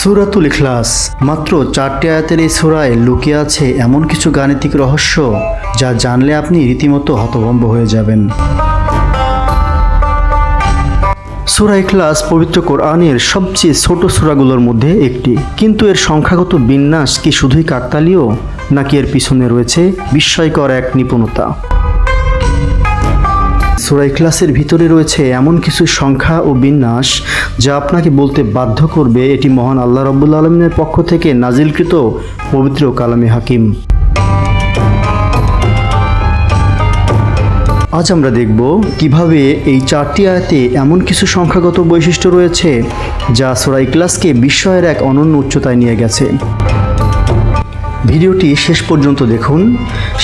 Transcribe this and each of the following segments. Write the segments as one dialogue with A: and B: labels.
A: সূরাতুল ইখলাস মাত্র 4টি আয়াতের এই সূরায় লুকিয়ে আছে এমন কিছু গাণিতিক রহস্য যা জানলে আপনি রীতিমতো হতভম্ব হয়ে যাবেন। সূরা ইখলাস পবিত্র কোরআনের সবচেয়ে ছোট সূরাগুলোর মধ্যে একটি, কিন্তু এর সংখ্যাগত বিন্যাস কি শুধুই কাকতালীয়, নাকি এর পিছনে রয়েছে বিস্ময়কর এক নিপুণতা। সূরা ইখলাসের ভিতরে রয়েছে এমন কিছু সংখ্যা ও বিন্যাস যা আপনাকে বলতে বাধ্য করবে এটি মহান আল্লাহ রাব্বুল আলামিনের পক্ষ থেকে নাজিলকৃত পবিত্র কালামে হাকিম। আজ আমরা দেখব কিভাবে এই 4টি আয়াতে এমন কিছু সংখ্যাগত বৈশিষ্ট্য রয়েছে যা সূরা ইখলাসকে বিস্ময়ের এক অনন্য উচ্চতায় নিয়ে গেছে। ভিডিওটি শেষ পর্যন্ত দেখুন।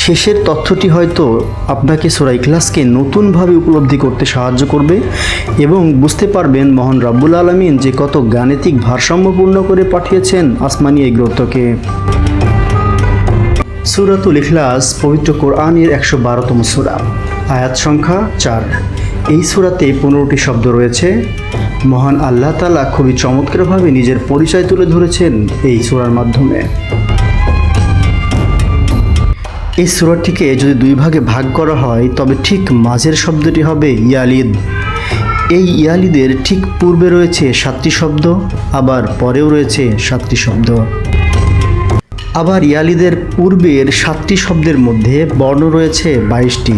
A: শেষের তথ্যটি হয়তো আপনাকে সূরা ইখলাসকে নতুনভাবে উপলব্ধি করতে সাহায্য করবে এবং বুঝতে পারবেন মহান রাব্বুল আলামিন যে কত গাণিতিক ভারসাম্যপূর্ণ করে পাঠিয়েছেন আসমানি এই গ্রন্থকে। সূরাতুল ইখলাস পবিত্র কোরআনের 112তম সূরা, আয়াত সংখ্যা 4। এই সূরাতে 15টি শব্দ রয়েছে। মহান আল্লাহ তাআলা খুবই চমৎকারভাবে নিজের পরিচয় তুলে ধরেছেন এই সূরার মাধ্যমে। এই সূরাটিকে যদি দুই ভাগে ভাগ করা হয় তবে ঠিক মাঝের শব্দটি হবে ইয়ালিদ। এই ইয়ালিদের ঠিক পূর্বে রয়েছে 7টি শব্দ, আবার পরেও রয়েছে 7টি শব্দ। আবার ইয়ালিদের পূর্বের 7টি শব্দের মধ্যে বর্ণ রয়েছে 22টি,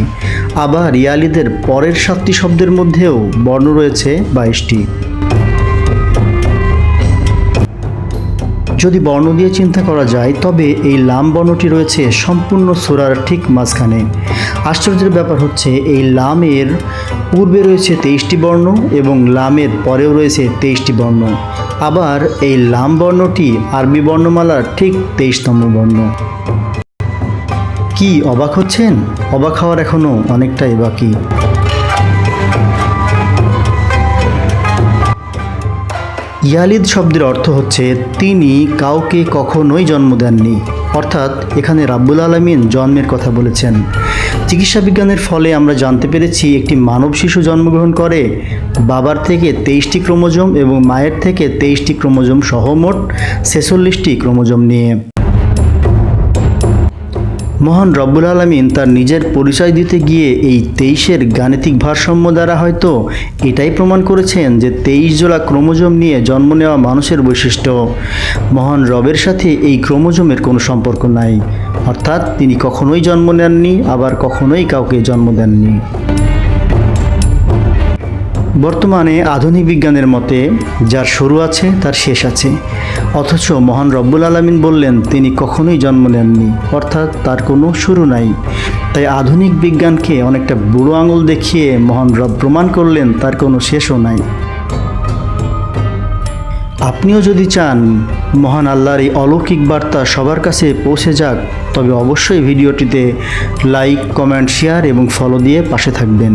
A: আবার ইয়ালিদের পরের 7টি শব্দের মধ্যেও বর্ণ রয়েছে 22টি। যদি বর্ণ দিয়ে চিন্তা করা যায় তবে এই লাম বর্ণটি রয়েছে সম্পূর্ণ সূরার ঠিক মাঝখানে। আশ্চর্যের ব্যাপার হচ্ছে এই লামের পূর্বে রয়েছে 23টি বর্ণ এবং লামের পরেও রয়েছে 23টি বর্ণ। আবার এই লাম বর্ণটি আরবি বর্ণমালার ঠিক 23তম বর্ণ। কি অবাক হচ্ছেন? অবাক হওয়ার এখনো অনেকটাই বাকি। ইয়ালিদ শব্দের অর্থ হচ্ছে তিনি কাউকে কখনোই জন্ম দেননি, অর্থাৎ এখানে রাব্বুল আলামিন জন্মের কথা বলেছেন। চিকিৎসা বিজ্ঞানের ফলে আমরা জানতে পেরেছি একটি মানব শিশু জন্মগ্রহণ করে বাবার থেকে 23টি ক্রোমোজোম এবং মায়ের থেকে 23টি ক্রোমোজোম সহ মোট 46টি ক্রোমোজোম নিয়ে। মহান রব্বুল আলামিন তার নিজের পরিচয় দিতে গিয়ে এই 23-এর গাণিতিক ভারসাম্য দ্বারা হয়তো এটাই প্রমাণ করেছেন যে 23 জোড়া ক্রোমোজোম নিয়ে জন্ম নেওয়া মানুষের বৈশিষ্ট্য। মহান রবের সাথে এই ক্রোমোজোমের কোনো সম্পর্ক নাই, অর্থাৎ তিনি কখনোই জন্ম নেননি, আবার কখনোই কাউকে জন্ম দেননি। বর্তমানে আধুনিক বিজ্ঞানের মতে যার শুরু আছে তার শেষ আছে, অথচ মহান রব্বুল আলামিন বললেন তিনি কখনোই জন্ম নেননি, অর্থাৎ তার কোনো শুরু নাই। তাই আধুনিক বিজ্ঞানকে অনেকটা বুড়ো আঙুল দেখিয়ে মহান রব প্রমাণ করলেন তার কোনো শেষও নাই। আপনিও যদি চান মহান আল্লাহর এই অলৌকিক বার্তা সবার কাছে পৌঁছে যাক তবে অবশ্যই ভিডিওটিতে লাইক, কমেন্ট, শেয়ার এবং ফলো দিয়ে পাশে থাকবেন।